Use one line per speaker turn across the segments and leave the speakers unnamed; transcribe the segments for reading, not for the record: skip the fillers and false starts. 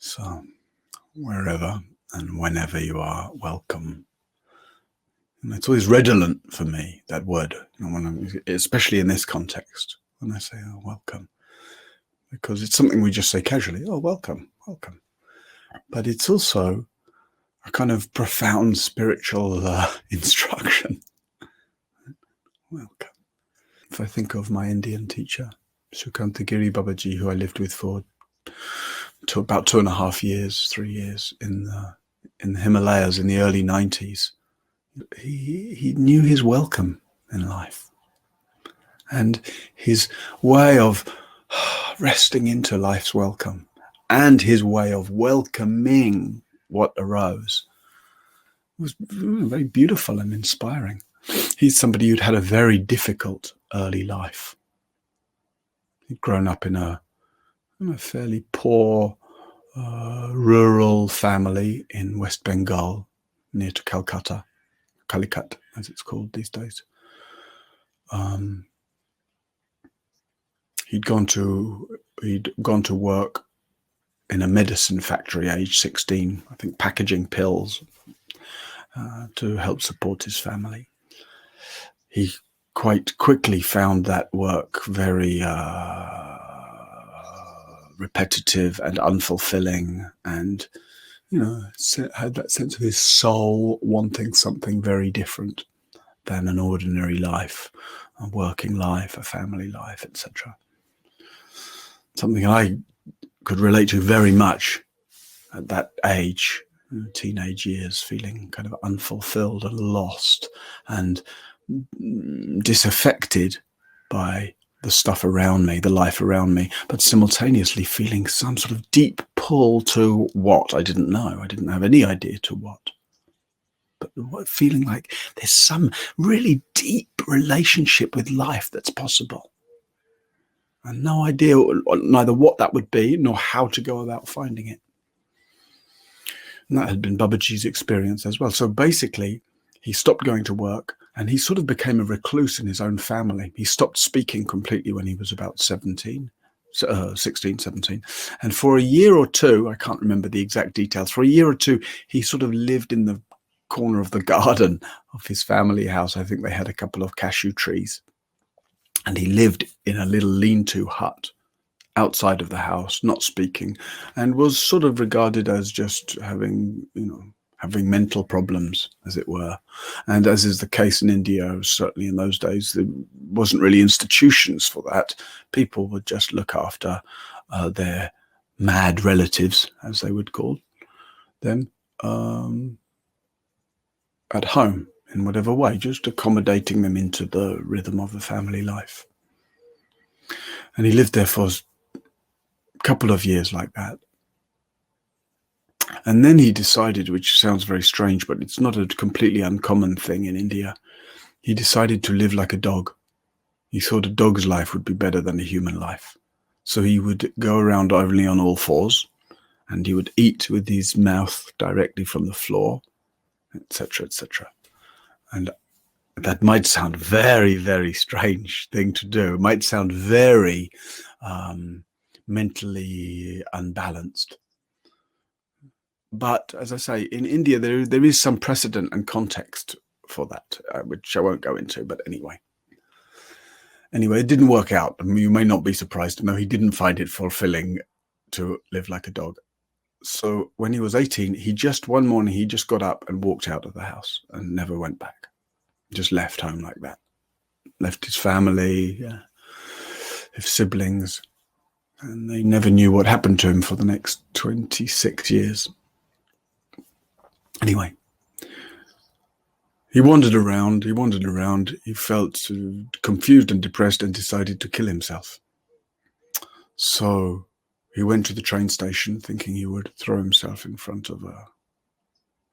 So wherever and whenever you are, welcome. And it's always redolent for me, that word, especially in this context, when I say, oh, welcome. Because it's something we just say casually, oh, welcome, welcome. But it's also a kind of profound spiritual instruction. Welcome. If I think of my Indian teacher, Sukantagiri Babaji, who I lived with for about 2.5 years, 3 years in the Himalayas in the early 90s, he knew his welcome in life. And his way of resting into life's welcome and his way of welcoming what arose was very beautiful and inspiring. He's somebody who'd had a very difficult early life. He'd grown up in a fairly poor rural family in West Bengal, near to Calcutta, Calicut, as it's called these days. He'd gone to work in a medicine factory, age 16, I think, packaging pills to help support his family. He quite quickly found that work very repetitive and unfulfilling, and had that sense of his soul wanting something very different than an ordinary life, a working life, a family life, etc. Something I could relate to very much at that age, teenage years, feeling kind of unfulfilled and lost and disaffected by the stuff around me, the life around me, but simultaneously feeling some sort of deep pull to what I didn't know. I didn't have any idea to what. But feeling like there's some really deep relationship with life that's possible. And no idea neither what that would be nor how to go about finding it. And that had been Babaji's experience as well. So basically, he stopped going to work and he sort of became a recluse in his own family. He stopped speaking completely when he was about 16, 17. And for a year or two, I can't remember the exact details, for a year or two, he sort of lived in the corner of the garden of his family house. I think they had a couple of cashew trees. And he lived in a little lean-to hut outside of the house, not speaking, and was sort of regarded as just having mental problems, as it were. And as is the case in India, certainly in those days, there wasn't really institutions for that. People would just look after their mad relatives, as they would call them, at home in whatever way, just accommodating them into the rhythm of the family life. And he lived there for a couple of years like that. And then he decided, which sounds very strange, but it's not a completely uncommon thing in India, he decided to live like a dog. He thought a dog's life would be better than a human life. So he would go around only on all fours, and he would eat with his mouth directly from the floor, etc., etc. And that might sound very, very strange thing to do. It might sound very mentally unbalanced. But as I say, in India, there is some precedent and context for that, which I won't go into. But anyway, it didn't work out. I mean, you may not be surprised to know he didn't find it fulfilling to live like a dog. So when he was 18, one morning, he just got up and walked out of the house and never went back. Just left home like that. Left his family, his siblings, and they never knew what happened to him for the next 26 years. Anyway, he wandered around, he felt confused and depressed and decided to kill himself. So he went to the train station thinking he would throw himself in front of a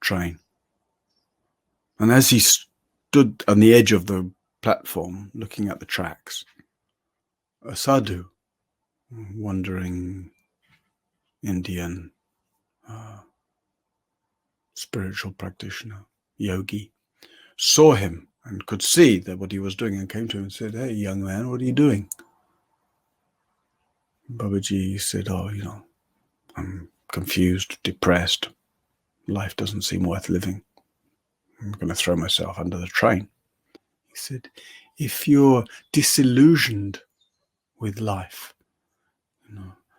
train. And as he stood on the edge of the platform looking at the tracks, a sadhu, wandering Indian spiritual practitioner, yogi, saw him and could see that what he was doing and came to him and said, "Hey, young man, what are you doing?" Babaji said, "Oh, I'm confused, depressed. Life doesn't seem worth living. I'm going to throw myself under the train. He said, if you're disillusioned with life,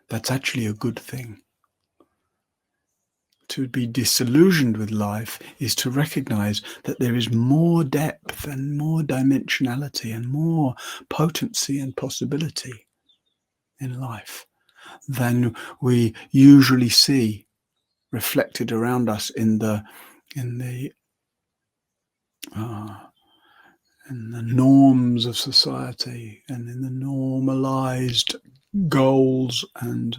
that's actually a good thing. To be disillusioned with life is to recognize that there is more depth and more dimensionality and more potency and possibility in life than we usually see reflected around us in the norms of society and in the normalized goals and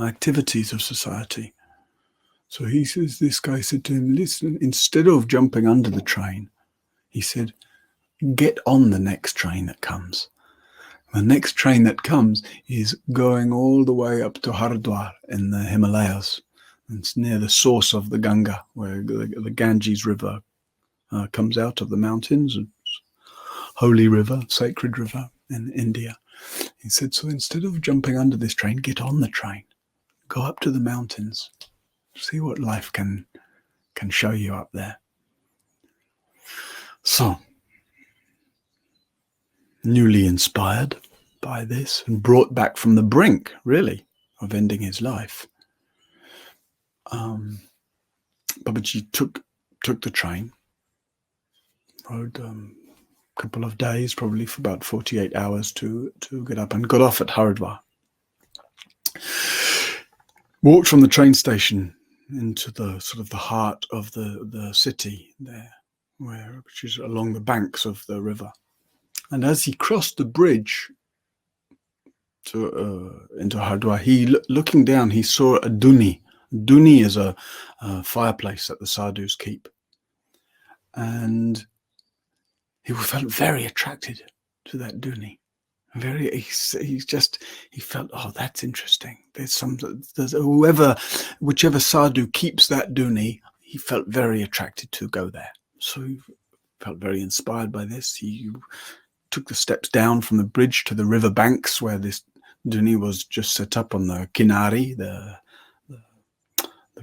activities of society. So he says, this guy said to him, listen, instead of jumping under the train, he said, get on the next train that comes. The next train that comes is going all the way up to Haridwar in the Himalayas. It's near the source of the Ganga, where the Ganges River comes out of the mountains. It's holy river, sacred river in India. He said, so instead of jumping under this train, get on the train. Go up to the mountains. See what life can show you up there. So, newly inspired by this and brought back from the brink, really, of ending his life, Babaji took the train, rode a couple of days, probably for about 48 hours to get up, and got off at Haridwar. Walked from the train station into the sort of the heart of the city there, which is along the banks of the river. And as he crossed the bridge into Haridwar, looking down, he saw a duni. Duni is a fireplace that the sadhus keep, and he felt very attracted to that duni. He felt, oh, that's interesting. Whichever sadhu keeps that duni, he felt very attracted to go there. So he felt very inspired by this. He took the steps down from the bridge to the river banks where this duni was just set up on the Kinari, the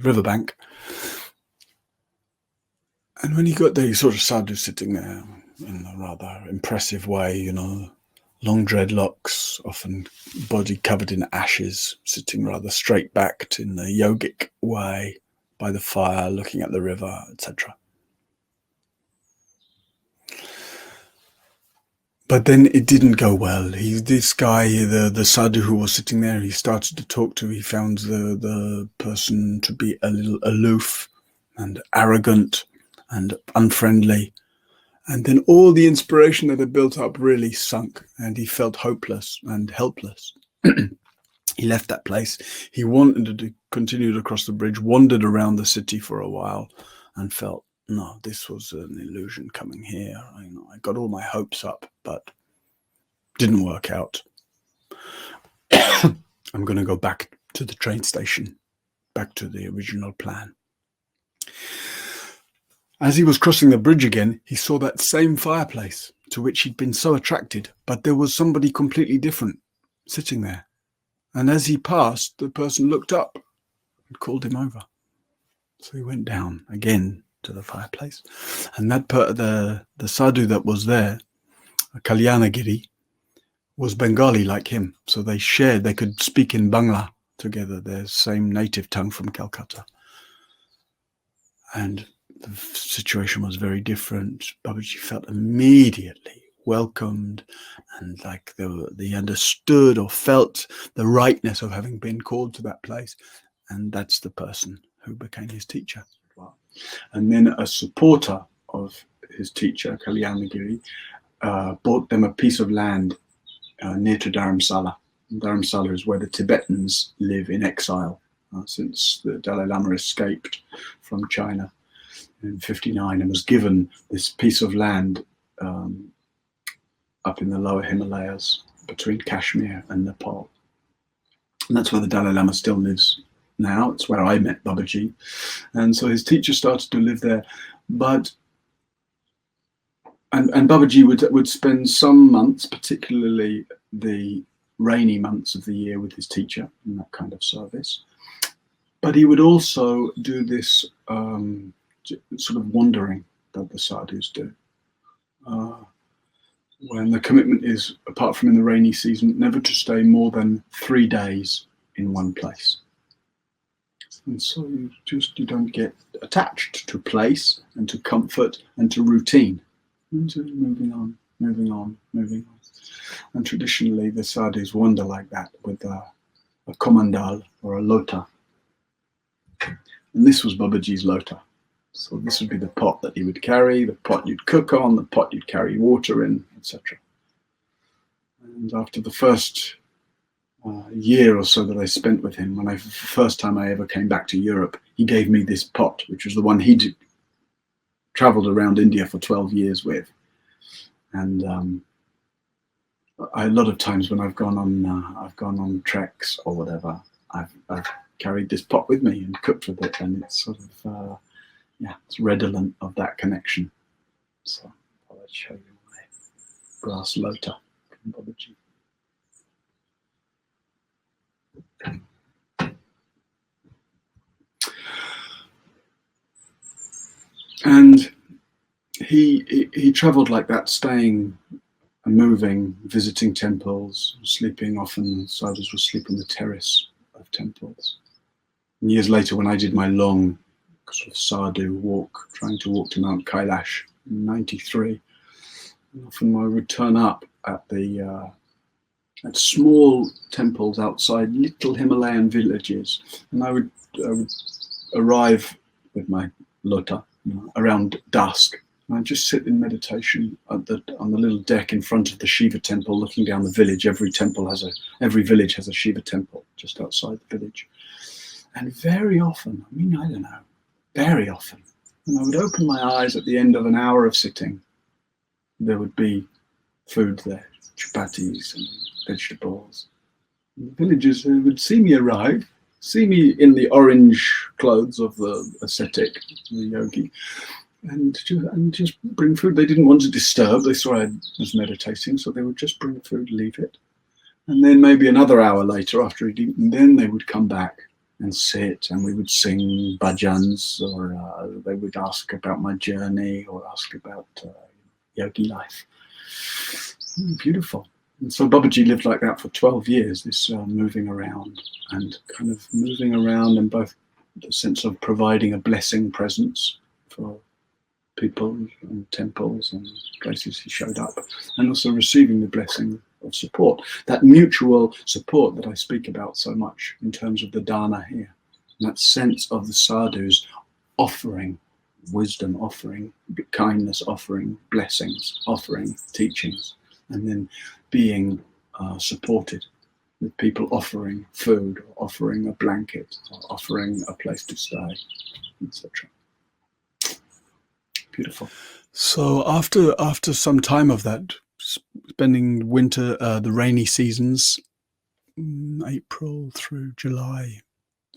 river bank. And when he got there, he saw a sadhu sitting there in a rather impressive way, long dreadlocks, often body covered in ashes, sitting rather straight-backed in the yogic way by the fire, looking at the river, etc. But then it didn't go well. This guy, the sadhu who was sitting there, he started to talk to. He found the person to be a little aloof and arrogant and unfriendly. And then all the inspiration that had built up really sunk, and he felt hopeless and helpless. He left that place. He wanted to continue across the bridge, wandered around the city for a while, and felt, no, this was an illusion coming here. I got all my hopes up, but didn't work out. I'm going to go back to the train station, back to the original plan. As he was crossing the bridge again, he saw that same fireplace to which he'd been so attracted, but there was somebody completely different sitting there. And as he passed, the person looked up and called him over. So he went down again to the fireplace. And the sadhu that was there, Kalyanagiri, was Bengali like him. So they could speak in Bangla together, their same native tongue from Calcutta. And the situation was very different. Babaji felt immediately welcomed, and like they understood or felt the rightness of having been called to that place. And that's the person who became his teacher. And then a supporter of his teacher, Kalyanagiri, bought them a piece of land near to Dharamsala. Dharamsala is where the Tibetans live in exile since the Dalai Lama escaped from China in 1959 and was given this piece of land up in the lower Himalayas between Kashmir and Nepal. And that's where the Dalai Lama still lives now. It's where I met Babaji. And so his teacher started to live there. And Babaji would spend some months, particularly the rainy months of the year with his teacher in that kind of service. But he would also do this sort of wandering that the sadhus do. When the commitment is, apart from in the rainy season, never to stay more than 3 days in one place. And so you don't get attached to place and to comfort and to routine. And to moving on. And traditionally the sadhus wander like that with a komandal or a lota. And this was Babaji's lota. So this would be the pot that he would carry, the pot you'd cook on, the pot you'd carry water in, etc. And after the first year or so that I spent with him, the first time I ever came back to Europe, he gave me this pot, which was the one he'd traveled around India for 12 years with. And a lot of times when I've gone on treks or whatever, I've carried this pot with me and cooked with it, and it's sort of it's redolent of that connection. So I'll show you my brass lota from Babaji. And he traveled like that, staying and moving, visiting temples, sleeping often. Sadhus would sleep on the terrace of temples. And years later, when I did my long sort of sadhu walk, trying to walk to Mount Kailash in '93, often I would turn up at the at small temples outside little Himalayan villages, and I would arrive with my lota around dusk, and I'd just sit in meditation on the little deck in front of the Shiva temple, looking down the village. Every village has a Shiva temple just outside the village, and very often, very often, when I would open my eyes at the end of an hour of sitting, there would be food there, chapatis and vegetables. And the villagers who would see me arrive, see me in the orange clothes of the ascetic, the yogi, and just bring food. They didn't want to disturb. They saw I was meditating, so they would just bring food, leave it. And then maybe another hour later, after he'd eaten, then they would come back and sit, and we would sing bhajans, or they would ask about my journey, or ask about yogi life. Beautiful. And so Babaji lived like that for 12 years, this moving around, and both the sense of providing a blessing presence for people and temples and places he showed up, and also receiving the blessing of support, that mutual support that I speak about so much in terms of the dana here, and that sense of the sadhus offering wisdom, offering kindness, offering blessings, offering teachings, and then being supported with people offering food, or offering a blanket, or offering a place to stay, etc. Beautiful. So after some time of that, spending winter, the rainy seasons, April through July,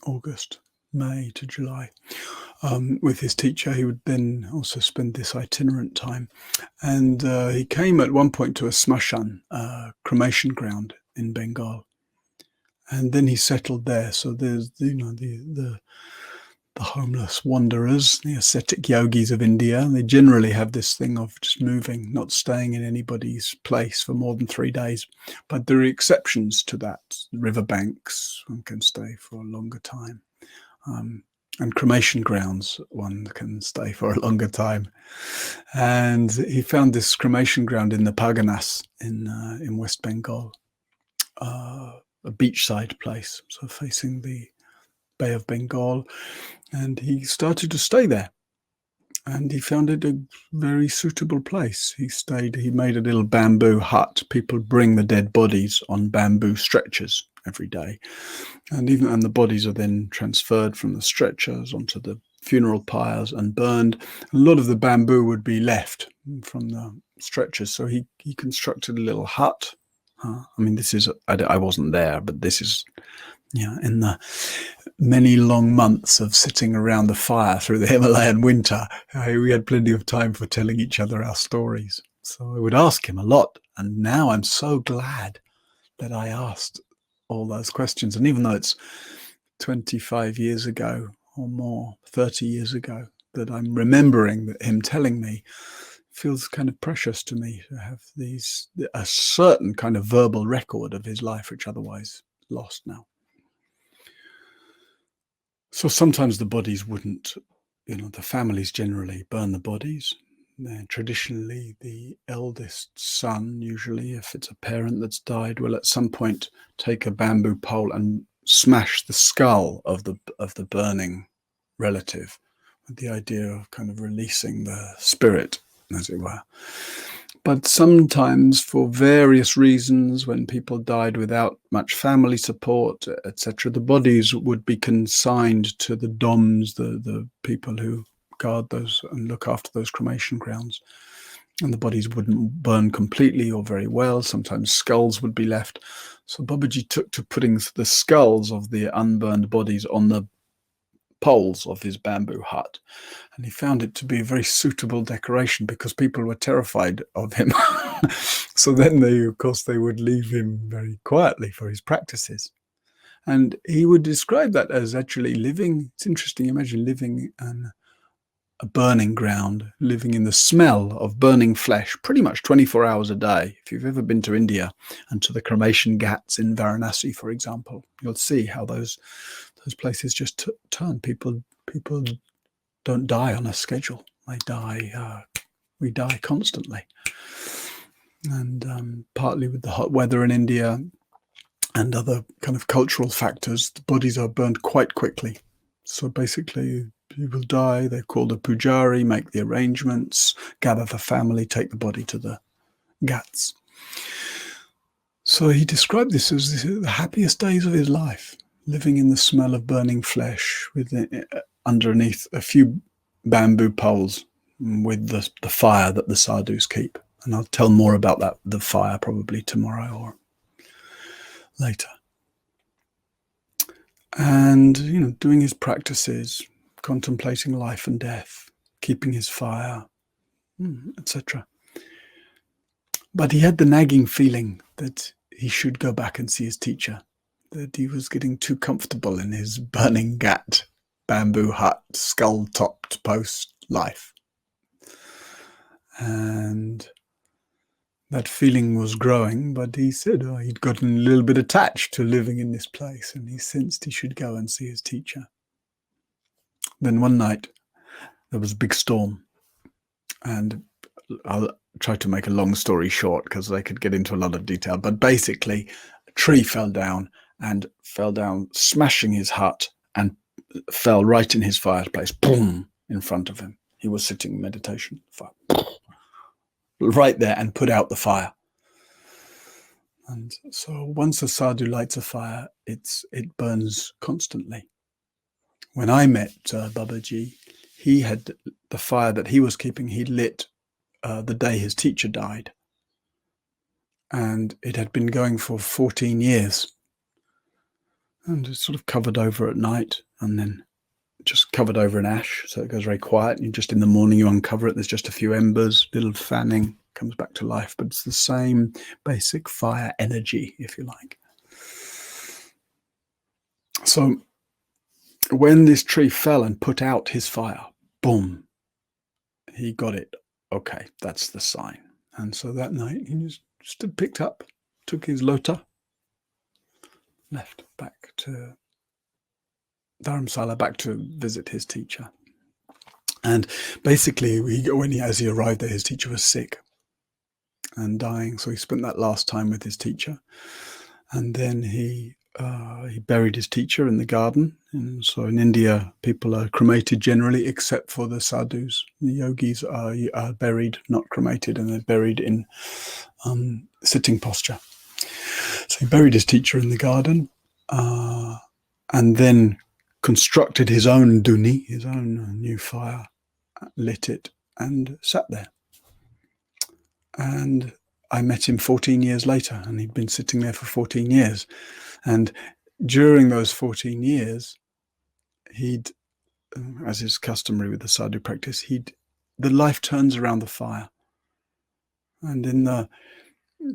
August, May to July, with his teacher, he would then also spend this itinerant time. And he came at one point to a smashan, cremation ground in Bengal. And then he settled there. So there's, the homeless wanderers, the ascetic yogis of India. They generally have this thing of just moving, not staying in anybody's place for more than 3 days. But there are exceptions to that. Riverbanks, one can stay for a longer time. And cremation grounds, one can stay for a longer time. And he found this cremation ground in the Parganas in West Bengal, a beachside place, so facing the Bay of Bengal. And he started to stay there. And he found it a very suitable place. He made a little bamboo hut. People bring the dead bodies on bamboo stretchers every day. And the bodies are then transferred from the stretchers onto the funeral pyres and burned. A lot of the bamboo would be left from the stretchers. So he constructed a little hut. I wasn't there, but this is, in the many long months of sitting around the fire through the Himalayan winter, we had plenty of time for telling each other our stories. So I would ask him a lot. And now I'm so glad that I asked all those questions. And even though it's 25 years ago or more, 30 years ago, that I'm remembering that him telling me, feels kind of precious to me to have a certain kind of verbal record of his life, which otherwise lost now. So sometimes the bodies wouldn't, the families generally burn the bodies. Traditionally, the eldest son, usually, if it's a parent that's died, will at some point take a bamboo pole and smash the skull of the burning relative, with the idea of kind of releasing the spirit, as it were. But sometimes, for various reasons, when people died without much family support, etc., the bodies would be consigned to the doms, the people who guard those and look after those cremation grounds. And the bodies wouldn't burn completely or very well. Sometimes skulls would be left. So Babaji took to putting the skulls of the unburned bodies on the poles of his bamboo hut. And he found it to be a very suitable decoration because people were terrified of him. So then they would leave him very quietly for his practices. And he would describe that as actually living. It's interesting, imagine living in a burning ground, living in the smell of burning flesh pretty much 24 hours a day. If you've ever been to India and to the cremation ghats in Varanasi, for example, you'll see how those places just turn. People don't die on a schedule. They die. We die constantly. And partly with the hot weather in India and other kind of cultural factors, the bodies are burned quite quickly. So basically, people die, they're called a pujari, make the arrangements, gather the family, take the body to the ghats. So he described this as the happiest days of his life, living in the smell of burning flesh, with underneath a few bamboo poles with the fire that the sadhus keep. And I'll tell more about the fire probably tomorrow or later. And, doing his practices, contemplating life and death, keeping his fire, etc. But he had the nagging feeling that he should go back and see his teacher, that he was getting too comfortable in his burning ghat, bamboo hut, skull-topped post life. And that feeling was growing, but he said he'd gotten a little bit attached to living in this place, and he sensed he should go and see his teacher. Then one night, there was a big storm, and I'll try to make a long story short because I could get into a lot of detail, but basically a tree fell down, smashing his hut, and fell right in his fireplace, boom, in front of him. He was sitting in meditation, fire, right there, and put out the fire. And so once a sadhu lights a fire, it burns constantly. When I met Babaji, he had the fire that he was keeping, he lit the day his teacher died. And it had been going for 14 years. And it's sort of covered over at night and then just covered over in ash. So it goes very quiet. And just in the morning, you uncover it. There's just a few embers, little fanning, comes back to life. But it's the same basic fire energy, if you like. So when this tree fell and put out his fire, boom, he got it. Okay, that's the sign. And so that night he just picked up, took his lota, left back to Dharamsala, back to visit his teacher. And basically, as he arrived there, his teacher was sick and dying. So he spent that last time with his teacher. And then he buried his teacher in the garden. And so in India, people are cremated generally, except for the sadhus. The yogis are buried, not cremated, and they're buried in sitting posture. So he buried his teacher in the garden, and then constructed his own dhuni, his own new fire, lit it, and sat there. And I met him 14 years later, and he'd been sitting there for 14 years. And during those 14 years, he'd, as is customary with the sadhu practice, the life turns around the fire. And in the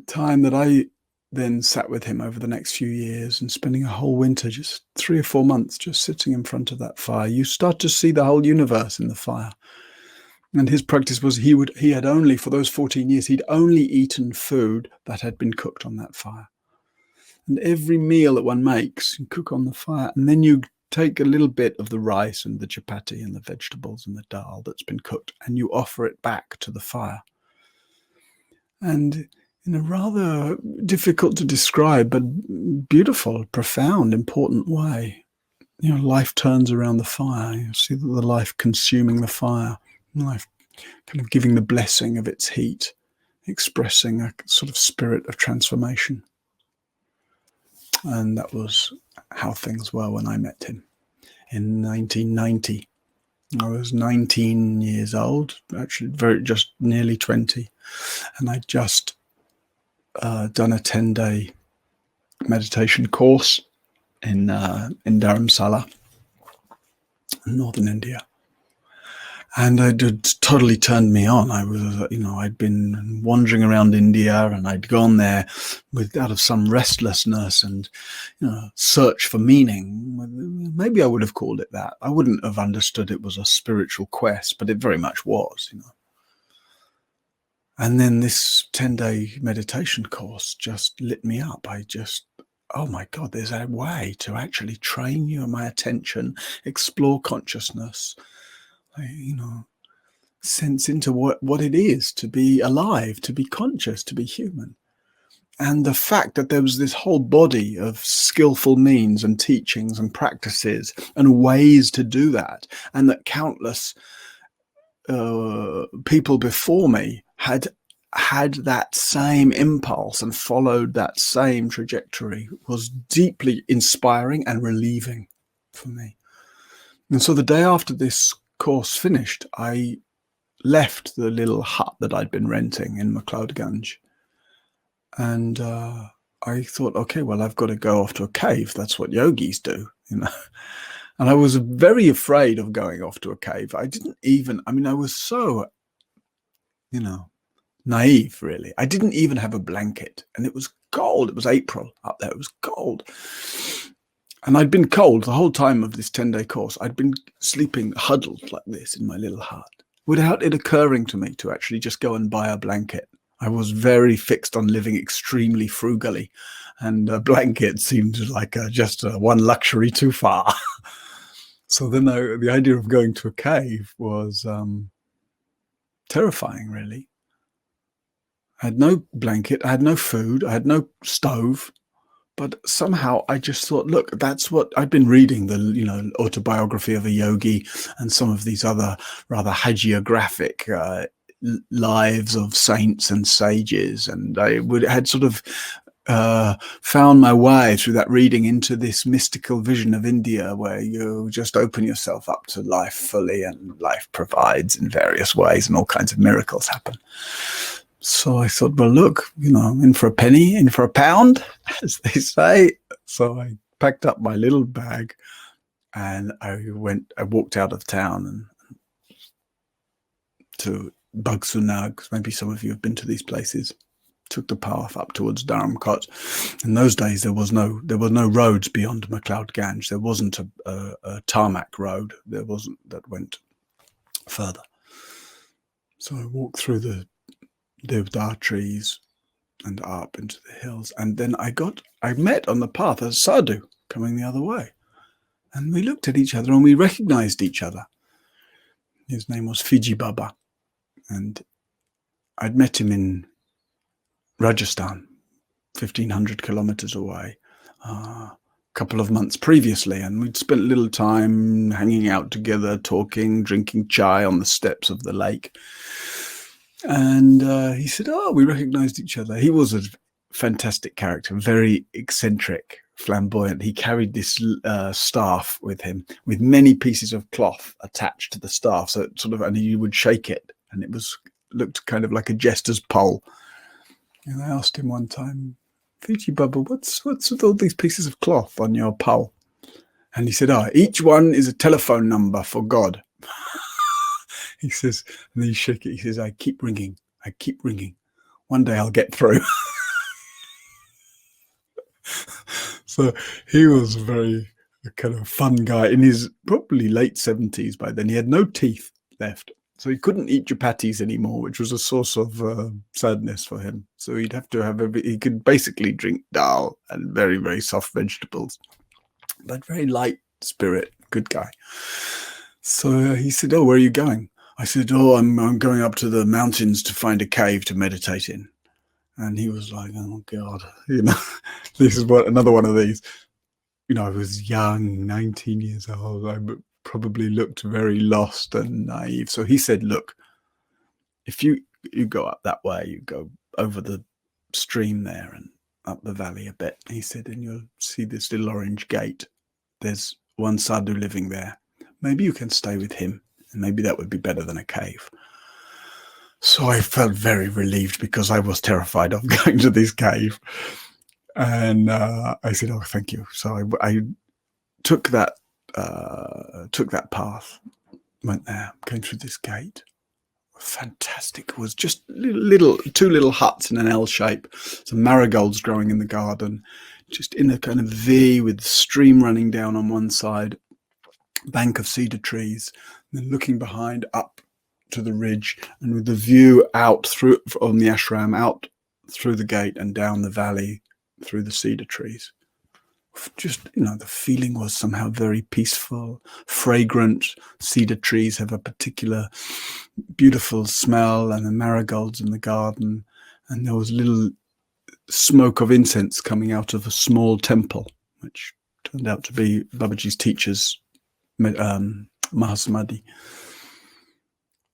time that I then sat with him over the next few years and spending a whole winter, just 3 or 4 months, just sitting in front of that fire, you start to see the whole universe in the fire. And his practice was he had only, for those 14 years, he'd only eaten food that had been cooked on that fire. And every meal that one makes, you cook on the fire, and then you take a little bit of the rice and the chapati and the vegetables and the dal that's been cooked, and you offer it back to the fire. And in a rather difficult to describe, but beautiful, profound, important way, life turns around the fire. You see the life consuming the fire, life kind of giving the blessing of its heat, expressing a sort of spirit of transformation. And that was how things were when I met him in 1990. I was 19 years old, actually just nearly 20. And I'd just done a 10-day meditation course in Dharamsala, northern India. And it totally turned me on. I was, I'd been wandering around India, and I'd gone there out of some restlessness and, search for meaning. Maybe I would have called it that. I wouldn't have understood it was a spiritual quest, but it very much was, And then this 10-day meditation course just lit me up. Oh my God, there's a way to actually train my attention, explore consciousness, sense into what it is to be alive, to be conscious, to be human. And the fact that there was this whole body of skillful means and teachings and practices and ways to do that, and that countless people before me had that same impulse and followed that same trajectory, was deeply inspiring and relieving for me. And so the day after this course finished, I left the little hut that I'd been renting in McLeodganj, and I thought, okay, well, I've got to go off to a cave. That's what yogis do, And I was very afraid of going off to a cave. I was so, naive, really. I didn't even have a blanket, and it was cold. It was April up there. It was cold. And I'd been cold the whole time of this 10-day course. I'd been sleeping huddled like this in my little hut without it occurring to me to actually just go and buy a blanket. I was very fixed on living extremely frugally, and a blanket seemed like just one luxury too far. So then the idea of going to a cave was terrifying, really. I had no blanket, I had no food, I had no stove. But somehow I just thought, look, that's what I'd been reading, the autobiography of a yogi and some of these other rather hagiographic lives of saints and sages. And I had sort of found my way through that reading into this mystical vision of India, where you just open yourself up to life fully, and life provides in various ways, and all kinds of miracles happen. So I thought, well, look, in for a penny, in for a pound, as they say. So I packed up my little bag, and I walked out of town and to Bagsunag. Maybe some of you have been to these places. Took the path up towards Dharamkot. In those days, there were no roads beyond McLeodganj. There wasn't a tarmac road. There wasn't that went further. So I walked through the deodar trees and up into the hills, and then I met on the path a sadhu coming the other way, and we looked at each other and we recognized each other. His name was Fiji Baba, and I'd met him in Rajasthan, 1,500 kilometers away, a couple of months previously, and we'd spent a little time hanging out together, talking, drinking chai on the steps of the lake. And he said, we recognized each other. He was a fantastic character, very eccentric, flamboyant. He carried this staff with him, with many pieces of cloth attached to the staff. So it and you would shake it, and looked kind of like a jester's pole. And I asked him one time, Fiji Baba, what's with all these pieces of cloth on your pole? And he said, each one is a telephone number for God. He says, and then you shake it. He says, I keep ringing. One day I'll get through. So he was a kind of fun guy in his probably late 70s by then. He had no teeth left. So he couldn't eat chapatis anymore, which was a source of sadness for him. So he'd have to have he could basically drink dal and very, very soft vegetables, but very light spirit, good guy. So he said, "Oh, where are you going?" I said, "Oh, I'm going up to the mountains to find a cave to meditate in." And he was like, "Oh God, this is another one of these." I was young, 19 years old. I probably looked very lost and naive. So he said, "Look, if you go up that way, you go over the stream there and up the valley a bit." He said, "and you'll see this little orange gate. There's one sadhu living there. Maybe you can stay with him, and maybe that would be better than a cave." So I felt very relieved because I was terrified of going to this cave. And I said, "Oh, thank you." So I took that path, went there, came through this gate. Fantastic. It was just two little huts in an L shape, some marigolds growing in the garden, just in a kind of V with the stream running down on one side, bank of cedar trees, and then looking behind up to the ridge, and with the view out through on the ashram, out through the gate and down the valley through the cedar trees. Just, the feeling was somehow very peaceful, fragrant. Cedar trees have a particular beautiful smell, and the marigolds in the garden. And there was little smoke of incense coming out of a small temple, which turned out to be Babaji's teacher's Mahasamadhi.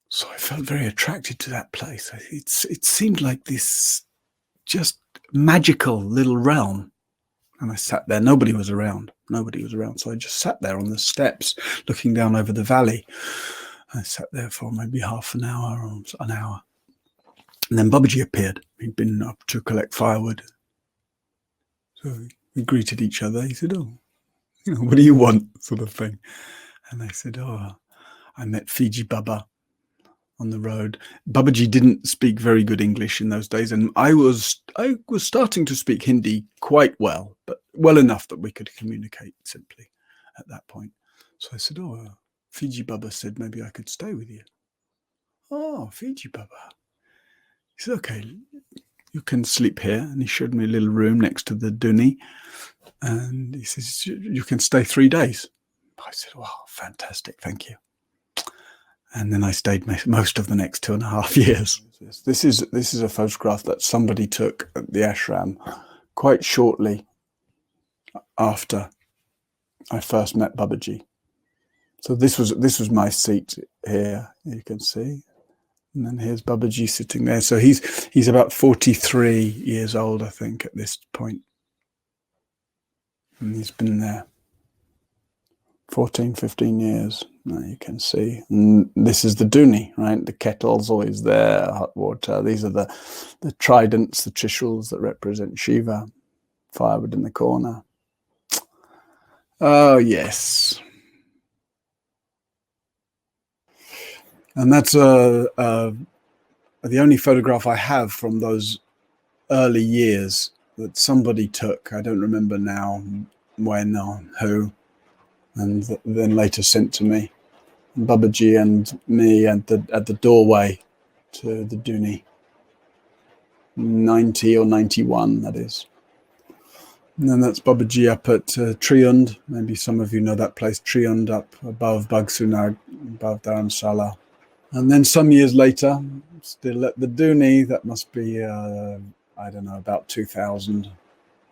So I felt very attracted to that place. It seemed like this just magical little realm. And I sat there. Nobody was around. So I just sat there on the steps looking down over the valley. I sat there for maybe half an hour or an hour. And then Babaji appeared. He'd been up to collect firewood. So we greeted each other. He said, "Oh, what do you want?" sort of thing. And I said, "Oh, I met Fiji Baba on the road." Babaji didn't speak very good English in those days, and I was starting to speak Hindi quite well, but well enough that we could communicate simply at that point. So I said, "Oh, Fiji Baba said maybe I could stay with you." "Oh, Fiji Baba." He said, "Okay, you can sleep here." And he showed me a little room next to the duni, and he says, "You can stay 3 days." I said, "Wow, fantastic, thank you." And then I stayed most of the next 2.5 years. This is a photograph that somebody took at the ashram quite shortly after I first met Babaji. So this was my seat here, you can see. And then here's Babaji sitting there. So he's about 43 years old, I think, at this point. And he's been there 14, 15 years. Now you can see. And this is the duni, right? The kettle's always there, hot water. These are the tridents, the trishuls that represent Shiva. Firewood in the corner. Oh, yes. And that's the only photograph I have from those early years that somebody took. I don't remember now when or who, and then later sent to me. Babaji and me at the doorway to the duni. 90 or 91, that is. And then that's Babaji up at Triund. Maybe some of you know that place, Triund, up above Bagsunag, above Dharamsala. And then some years later, still at the duni, that must be, I don't know, about 2000,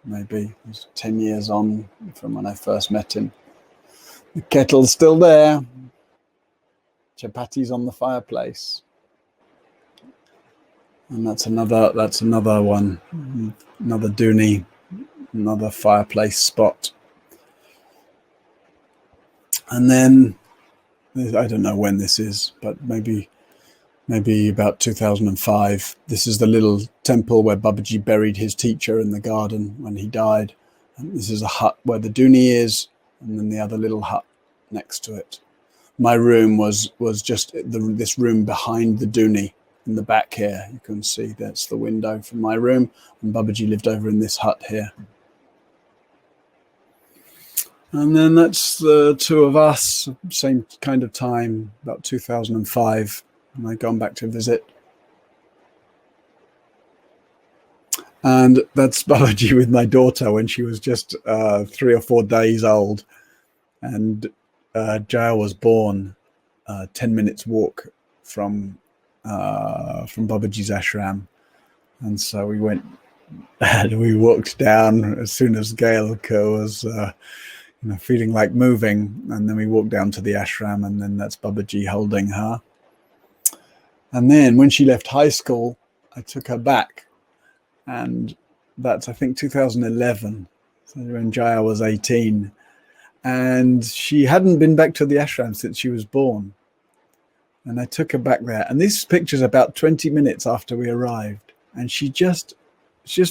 maybe. It was 10 years on from when I first met him. The kettle's still there. Chapatis on the fireplace. And that's another one, another duni, another fireplace spot. And then, I don't know when this is, but maybe about 2005. This is the little temple where Babaji buried his teacher in the garden when he died. And this is a hut where the duni is, and then the other little hut next to it. My room was just this room behind the duni. In the back here, you can see that's the window from my room, and Babaji lived over in this hut here. And then that's the two of us, same kind of time, about 2005, and I'd gone back to visit. And that's Babaji with my daughter when she was just 3 or 4 days old. And Jaya was born 10 minutes walk from Babaji's ashram. And so we went and we walked down as soon as Gail was feeling like moving, and then we walked down to the ashram, and then that's Babaji holding her. And then when she left high school, I took her back, and that's I think 2011, so when Jaya was 18, and she hadn't been back to the ashram since she was born. And I took her back there, and this picture's about 20 minutes after we arrived, and she just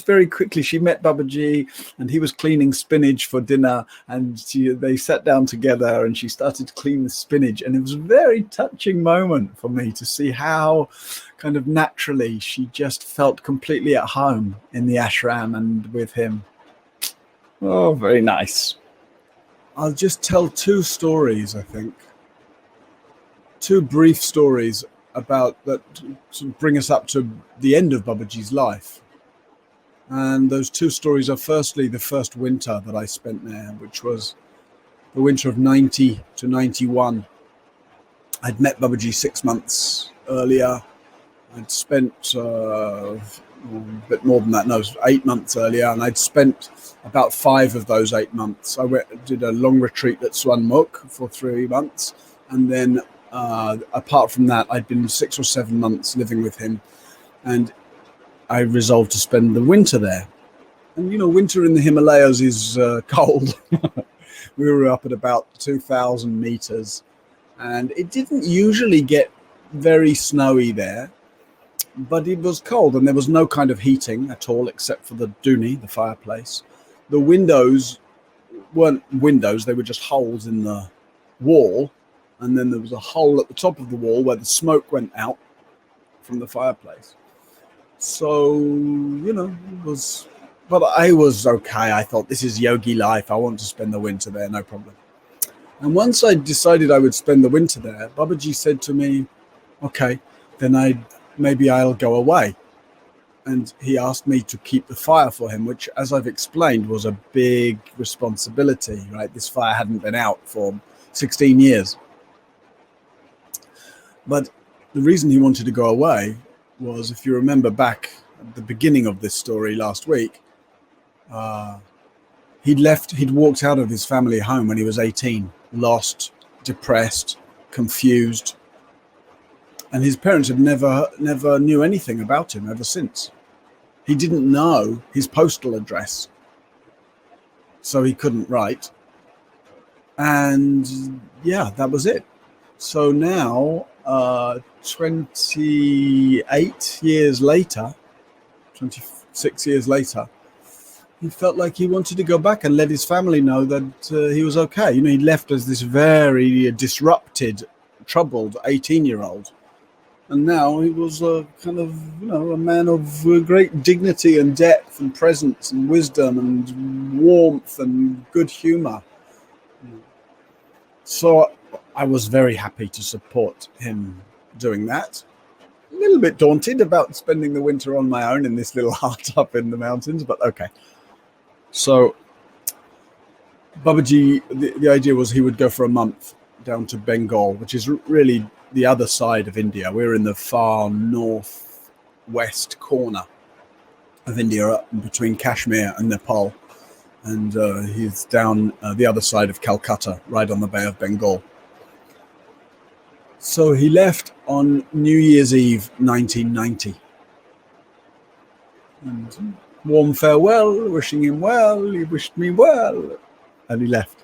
very quickly, she met Babaji, and he was cleaning spinach for dinner, and they sat down together, and she started to clean the spinach, and it was a very touching moment for me to see how kind of naturally she just felt completely at home in the ashram and with him. Oh, very nice. I'll just tell 2 stories, I think. 2 brief stories about that to bring us up to the end of Babaji's life. And those 2 stories are firstly the first winter that I spent there, which was the winter of 90 to 91. I'd met Babaji 6 months earlier. I'd spent a bit more than that, no, 8 months earlier, and I'd spent about 5 of those 8 months. I did a long retreat at Swanmukh for 3 months, and then apart from that, I'd been 6 or 7 months living with him, and I resolved to spend the winter there. And winter in the Himalayas is cold. We were up at about 2,000 meters, and it didn't usually get very snowy there, but it was cold, and there was no kind of heating at all except for the duni, the fireplace. The windows weren't windows, they were just holes in the wall, and then there was a hole at the top of the wall where the smoke went out from the fireplace. So, it was, but I was okay. I thought, this is yogi life. I want to spend the winter there, no problem. And once I decided I would spend the winter there, Babaji said to me, okay, then maybe I'll go away. And he asked me to keep the fire for him, which, as I've explained, was a big responsibility, right? This fire hadn't been out for 16 years. But the reason he wanted to go away was, if you remember back at the beginning of this story last week, he'd walked out of his family home when he was 18, lost, depressed, confused, and his parents had never knew anything about him ever since. He didn't know his postal address, so he couldn't write, and yeah, that was it. So now 26 years later, he felt like he wanted to go back and let his family know that he was okay. He left as this very disrupted, troubled 18-year-old. And now he was a kind of, a man of great dignity and depth and presence and wisdom and warmth and good humor. So I was very happy to support him doing that. A little bit daunted about spending the winter on my own in this little hut up in the mountains, but okay. So Babaji, the idea was he would go for a month down to Bengal, which is really the other side of India. We're in the far northwest corner of India, up between Kashmir and Nepal. And he's down the other side of Calcutta, right on the Bay of Bengal. So he left on New Year's Eve, 1990. And warm farewell, wishing him well, he wished me well, and he left.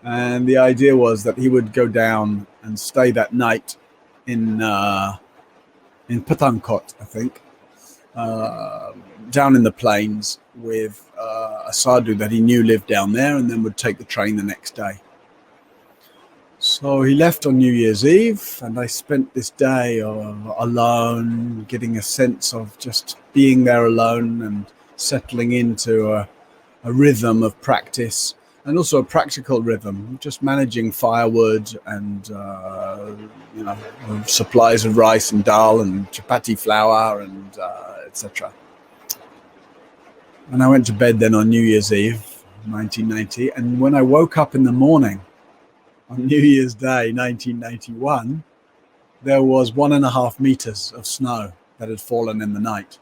And the idea was that he would go down and stay that night in Pathankot, I think, down in the plains with a sadhu that he knew lived down there, and then would take the train the next day. So he left on New Year's Eve, and I spent this day alone, getting a sense of just being there alone and settling into a rhythm of practice. and also a practical rhythm, just managing firewood and supplies of rice and dal and chapati flour and etc. And I went to bed then on New Year's Eve, 1990, and when I woke up in the morning on New Year's Day, 1991, there was 1.5 meters of snow that had fallen in the night.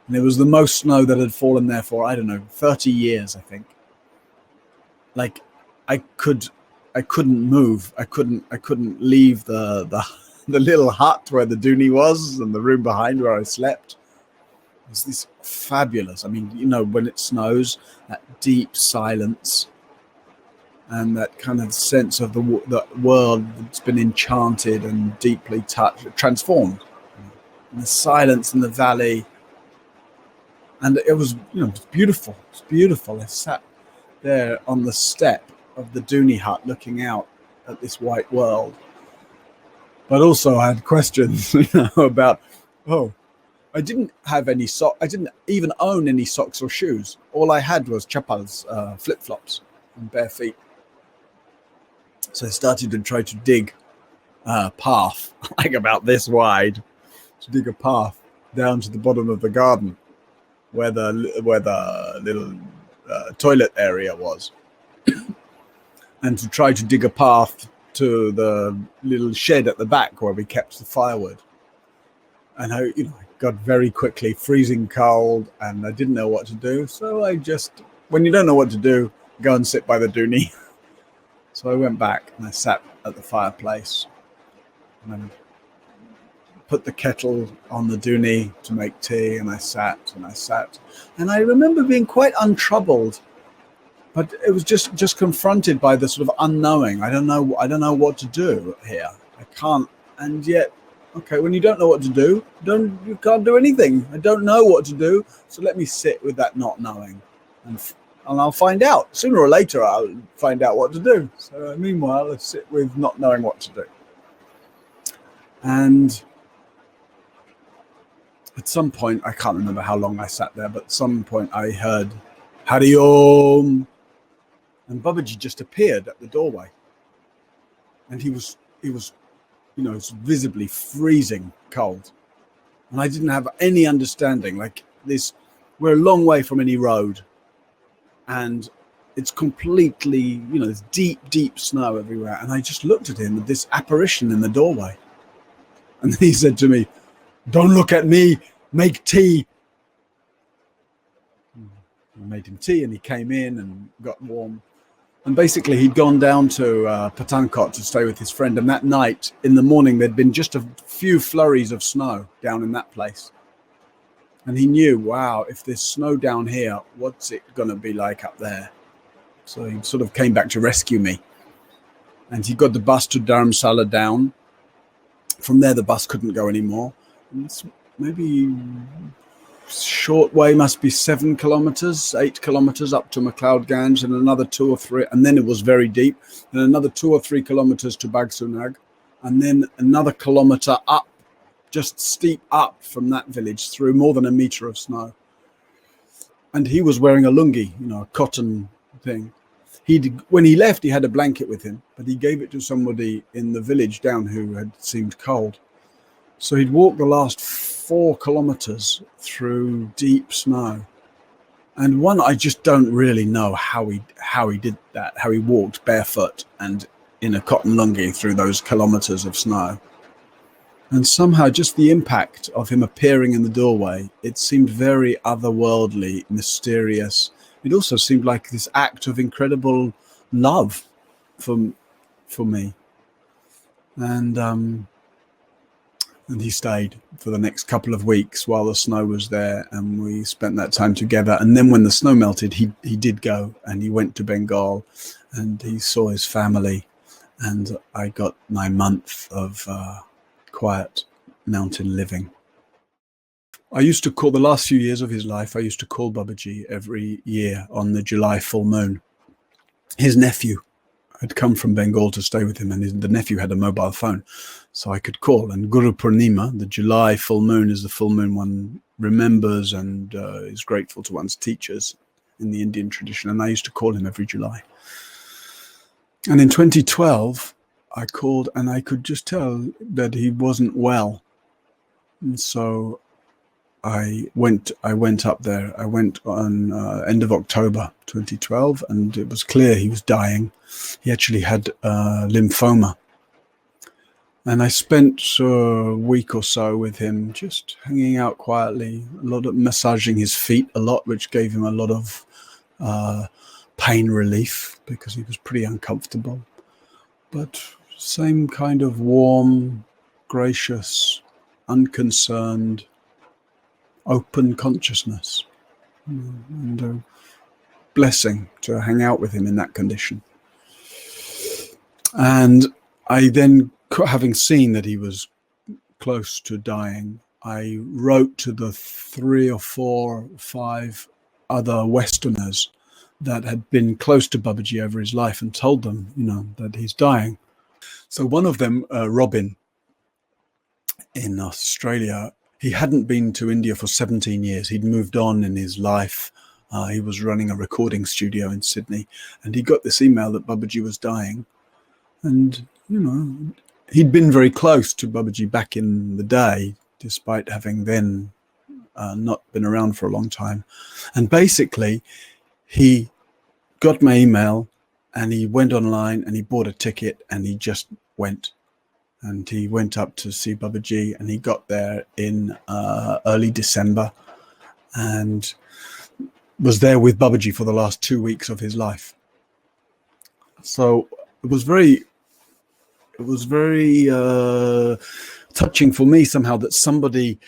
And it was the most snow that had fallen there for, I don't know, 30 years, I think. Like I couldn't move. I couldn't leave the little hut where the dooney was and the room behind where I slept. It was this fabulous, I mean, when it snows, that deep silence and that kind of sense of the world that's been enchanted and deeply touched, transformed. And the silence in the valley. And it was, it's beautiful. It's beautiful. I sat there on the step of the dooney hut looking out at this white world. But also I had questions, about, I didn't have any socks. I didn't even own any socks or shoes. All I had was chapals, flip-flops and bare feet. So I started to try to dig a path, like about this wide, to dig a path down to the bottom of the garden where the little toilet area was, and to try to dig a path to the little shed at the back where we kept the firewood. And I got very quickly freezing cold, and I didn't know what to do. So I just, when you don't know what to do, go and sit by the dooney. So I went back and I sat at the fireplace and I put the kettle on the dooney to make tea, and I sat. And I remember being quite untroubled, but it was just confronted by the sort of unknowing. I don't know what to do here. I can't, and yet, okay, when you don't know what to do, you can't do anything. I don't know what to do, so let me sit with that not knowing, and I'll find out. Sooner or later, I'll find out what to do. So meanwhile, I sit with not knowing what to do. And at some point, I can't remember how long I sat there, but at some point I heard Hari Om, and Babaji just appeared at the doorway, and he was visibly freezing cold, and I didn't have any understanding. Like this, we're a long way from any road, and it's completely, there's deep snow everywhere, and I just looked at him with this apparition in the doorway, and he said to me, "Don't look at me, make tea." I made him tea, and he came in and got warm. And basically, he'd gone down to Pathankot to stay with his friend. And that night, in the morning, there'd been just a few flurries of snow down in that place. And he knew, wow, if there's snow down here, what's it going to be like up there? So he sort of came back to rescue me. And he got the bus to Dharamsala down. From there, the bus couldn't go anymore. And it's maybe short way, must be 7 kilometers, 8 kilometers up to McLeod-Ganj, and another 2 or 3, and then it was very deep, and another 2 or 3 kilometers to Bagsunag, and then another kilometer up, just steep up from that village through more than a meter of snow. And he was wearing a lungi, a cotton thing. When he left, he had a blanket with him, but he gave it to somebody in the village down who had seemed cold. So he'd walked the last 4 kilometers through deep snow. And I just don't really know how he did that, how he walked barefoot and in a cotton lungi through those kilometers of snow. And somehow just the impact of him appearing in the doorway, it seemed very otherworldly, mysterious. It also seemed like this act of incredible love for me. And he stayed for the next couple of weeks while the snow was there, and we spent that time together. And then when the snow melted, he did go, and he went to Bengal, and he saw his family, and I got my month of quiet mountain living. I used to call, the last few years of his life, I used to call Babaji every year on the July full moon. His nephew had come from Bengal to stay with him, and the nephew had a mobile phone, so I could call. And Guru Purnima, the July full moon, is the full moon one remembers and is grateful to one's teachers. in the Indian tradition, and I used to call him every July. And in 2012, I called, and I could just tell that he wasn't well. And so I went up there. I went on end of October 2012, and it was clear he was dying. He actually had lymphoma. And I spent a week or so with him, just hanging out quietly, a lot of massaging his feet a lot, which gave him a lot of pain relief because he was pretty uncomfortable. But same kind of warm, gracious, unconcerned, open consciousness, and a blessing to hang out with him in that condition. And I then, having seen that he was close to dying, I wrote to the 3 or 4 or 5 other Westerners that had been close to Babaji over his life and told them, that he's dying. So one of them, Robin, in Australia, he hadn't been to India for 17 years. He'd moved on in his life. He was running a recording studio in Sydney, and he got this email that Babaji was dying. And, he'd been very close to Babaji back in the day, despite having then not been around for a long time. And basically, he got my email, and he went online, and he bought a ticket, and he just went. And he went up to see Babaji, and he got there in early December and was there with Babaji for the last 2 weeks of his life. So it was very touching for me somehow that somebody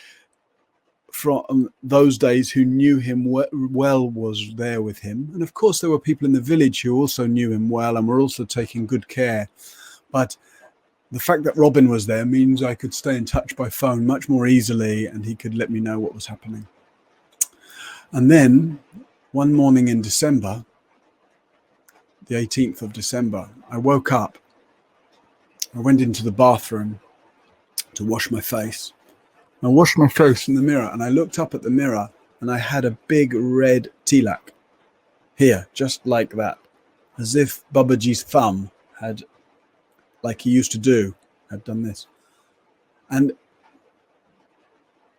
from those days who knew him well was there with him. And of course, there were people in the village who also knew him well and were also taking good care. But the fact that Robin was there means I could stay in touch by phone much more easily, and he could let me know what was happening. And then one morning in December, the 18th of December, I woke up. I went into the bathroom to wash my face. I washed my face in the mirror, and I looked up at the mirror, and I had a big red tilak here, just like that, as if Babaji's thumb had, like he used to do, had done this. And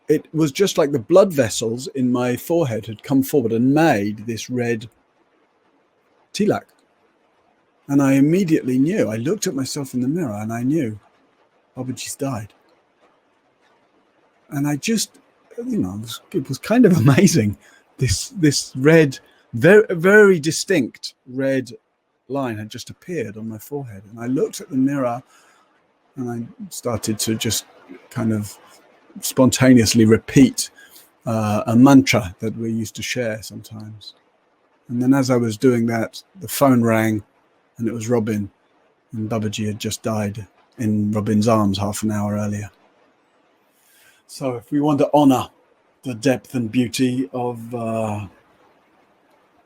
it was just like the blood vessels in my forehead had come forward and made this red tilak. And I immediately knew. I looked at myself in the mirror and I knew Babaji's died. And I just, it was kind of amazing. This red, very, very distinct red line had just appeared on my forehead. And I looked at the mirror and I started to just kind of spontaneously repeat a mantra that we used to share sometimes. And then as I was doing that, the phone rang, and it was Robin, and Babaji had just died in Robin's arms half an hour earlier. So if we want to honor the depth and beauty of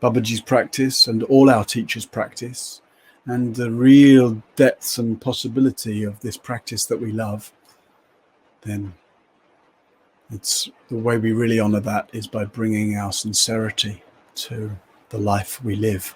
Babaji's practice and all our teachers' practice, and the real depths and possibility of this practice that we love, then it's the way we really honor that is by bringing our sincerity to the life we live.